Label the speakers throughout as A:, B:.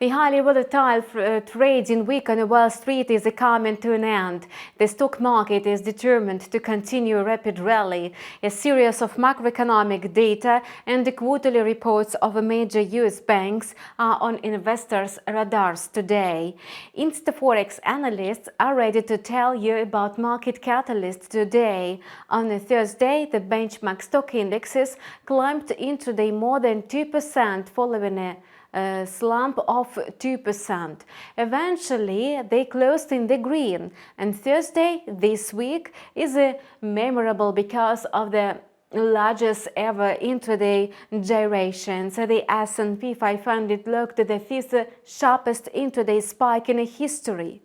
A: The highly volatile trading week on Wall Street is coming to an end. The stock market is determined to continue a rapid rally. A series of macroeconomic data and the quarterly reports of major US banks are on investors' radars today. InstaForex analysts are ready to tell you about market catalysts today. On Thursday, the benchmark stock indexes climbed intraday more than 2% following a slump of 2%. Eventually, they closed in the green, and Thursday this week is memorable because of the largest ever intraday gyrations. The S&P 500 looked the fifth sharpest intraday spike in history.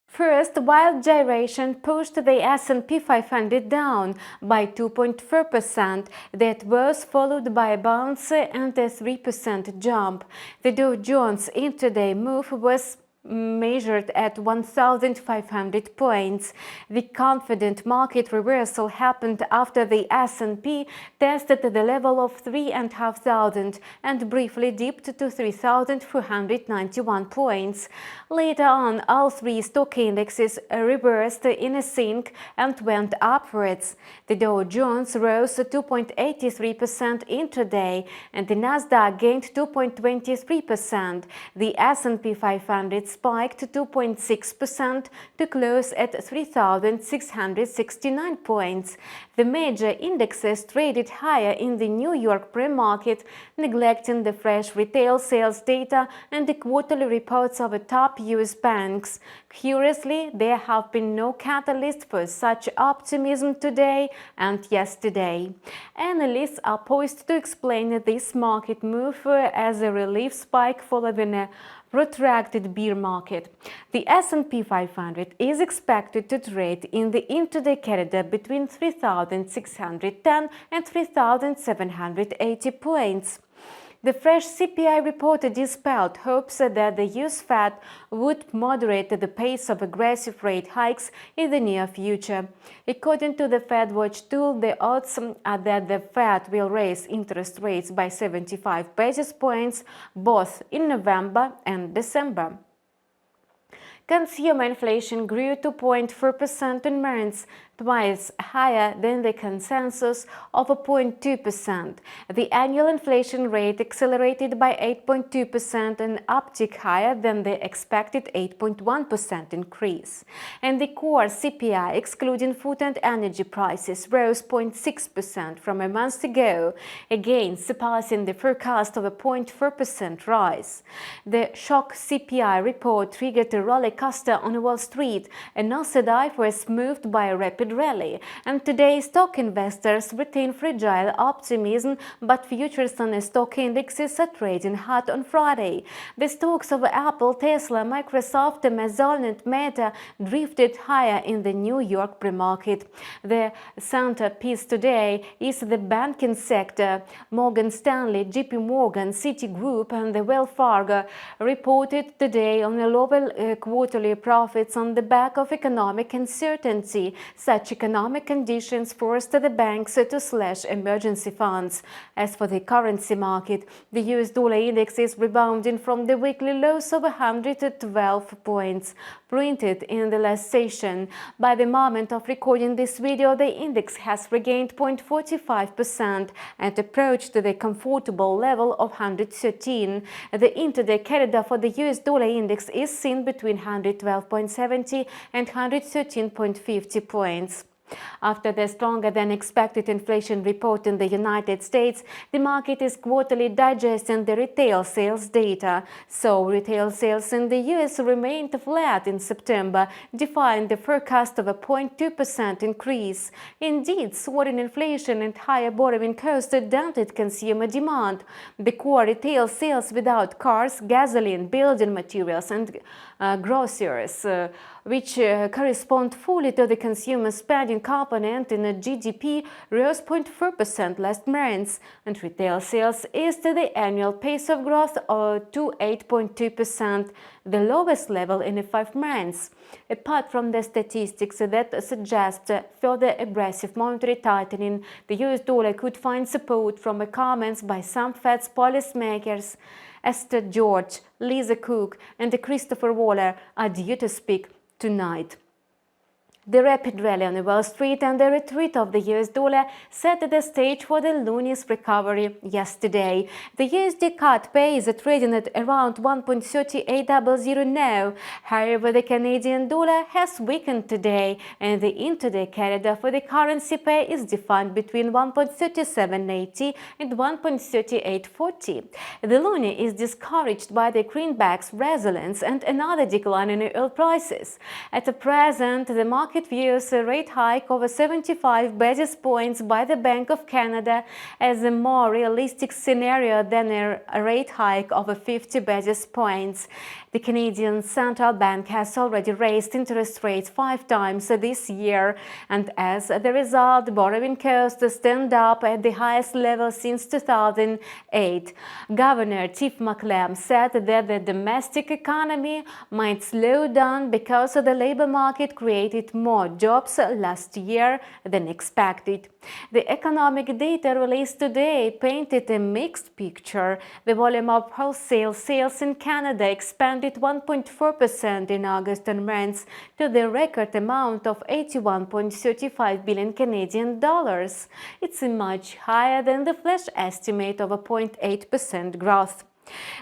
A: First, wild gyration pushed the S&P 500 down by 2.4%. That was followed by a bounce and a 3% jump. The Dow Jones intraday move was measured at 1,500 points. The confident market reversal happened after the S&P tested the level of 3,500 and briefly dipped to 3,491 points. Later on, all three stock indexes reversed in a sync and went upwards. The Dow Jones rose 2.83% intraday and the Nasdaq gained 2.23%. The S&P 500 spiked 2.6% to close at 3,669 points. The major indexes traded higher in the New York pre-market, neglecting the fresh retail sales data and the quarterly reports of top US banks. Curiously, there have been no catalyst for such optimism today and yesterday. Analysts are poised to explain this market move as a relief spike following a protracted bear market. The S&P 500 is expected to trade in the intraday corridor between 3,610 and 3,780 points. The fresh CPI report dispelled hopes that the US Fed would moderate the pace of aggressive rate hikes in the near future. According to the Fed Watch tool, the odds are that the Fed will raise interest rates by 75 basis points both in November and December. Consumer inflation grew to 2.4% in March, twice higher than the consensus of 0.2%. The annual inflation rate accelerated by 8.2%, an uptick higher than the expected 8.1% increase. And the core CPI, excluding food and energy prices, rose 0.6% from a month ago, again surpassing the forecast of a 0.4% rise. The shock CPI report triggered a roller coaster on Wall Street, and Nasdaq was moved by a rapid rally, and today stock investors retain fragile optimism, but futures on stock indexes are trading hot on Friday. The stocks of Apple, Tesla, Microsoft, Amazon and Meta drifted higher in the New York pre-market. The centerpiece today is the banking sector. Morgan Stanley, JP Morgan, Citigroup and the Wells Fargo reported today on lower quarterly profits on the back of economic uncertainty. Such economic conditions forced the banks to slash emergency funds. As for the currency market, the US dollar index is rebounding from the weekly lows of 112 points printed in the last session. By the moment of recording this video, the index has regained 0.45% and approached the comfortable level of 113. The intraday corridor for the US dollar index is seen between 112.70 and 113.50 points. After the stronger-than-expected inflation report in the United States, the market is quarterly digesting the retail sales data. So, retail sales in the US remained flat in September, defying the forecast of a 0.2% increase. Indeed, soaring inflation and higher borrowing costs dented consumer demand. The core retail sales without cars, gasoline, building materials and groceries which correspond fully to the consumer spending component in the GDP, rose 0.4% last month, and retail sales eased the annual pace of growth to 8.2%, the lowest level in 5 months. Apart from the statistics that suggest further aggressive monetary tightening, the US dollar could find support from comments by some Fed's policymakers. Esther George, Lisa Cook, and Christopher Waller are due to speak tonight. The rapid rally on Wall Street and the retreat of the US dollar set the stage for the loonies recovery yesterday. The USD CAD pace is trading at around 1.3800 now. However, the Canadian dollar has weakened today, and the intraday corridor for the currency pair is defined between 1.3780 and 1.3840. The loonie is discouraged by the greenback's resilience and another decline in oil prices. At the present, the market views a rate hike of 75 basis points by the Bank of Canada as a more realistic scenario than a rate hike of 50 basis points. The Canadian Central Bank has already raised interest rates 5 times this year, and as a result, borrowing costs stand up at the highest level since 2008. Governor Tiff McClellan said that the domestic economy might slow down because the labor market created more jobs last year than expected. The economic data released today painted a mixed picture. The volume of wholesale sales in Canada expanded 1.4% in August and month to the record amount of 81.35 billion Canadian dollars. It's much higher than the flash estimate of a 0.8% growth.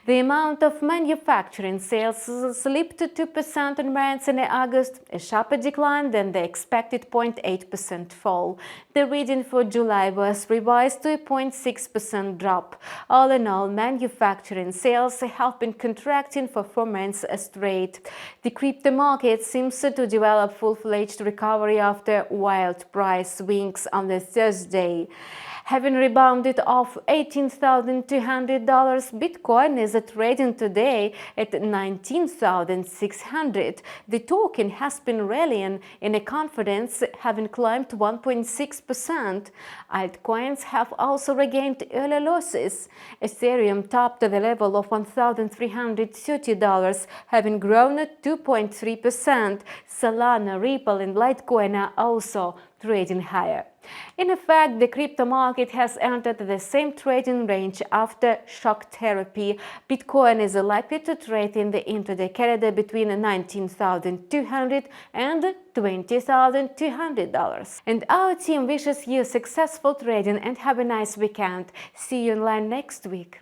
A: The amount of manufacturing sales slipped to 2% on months in August, a sharper decline than the expected 0.8% fall. The reading for July was revised to a 0.6% drop. All in all, manufacturing sales have been contracting for 4 months straight. The crypto market seems to develop full-fledged recovery after wild price swings on the Thursday. Having rebounded off $18,200, Bitcoin is trading today at $19,600. The token has been rallying in a confidence, having climbed 1.6%. Altcoins have also regained early losses. Ethereum topped the level of $1,330, having grown at 2.3%. Solana, Ripple, and Litecoin are also trading higher. In effect, the crypto market has entered the same trading range after shock therapy. Bitcoin is likely to trade in the intraday corridor between $19,200 and $20,200. And our team wishes you successful trading and have a nice weekend. See you online next week.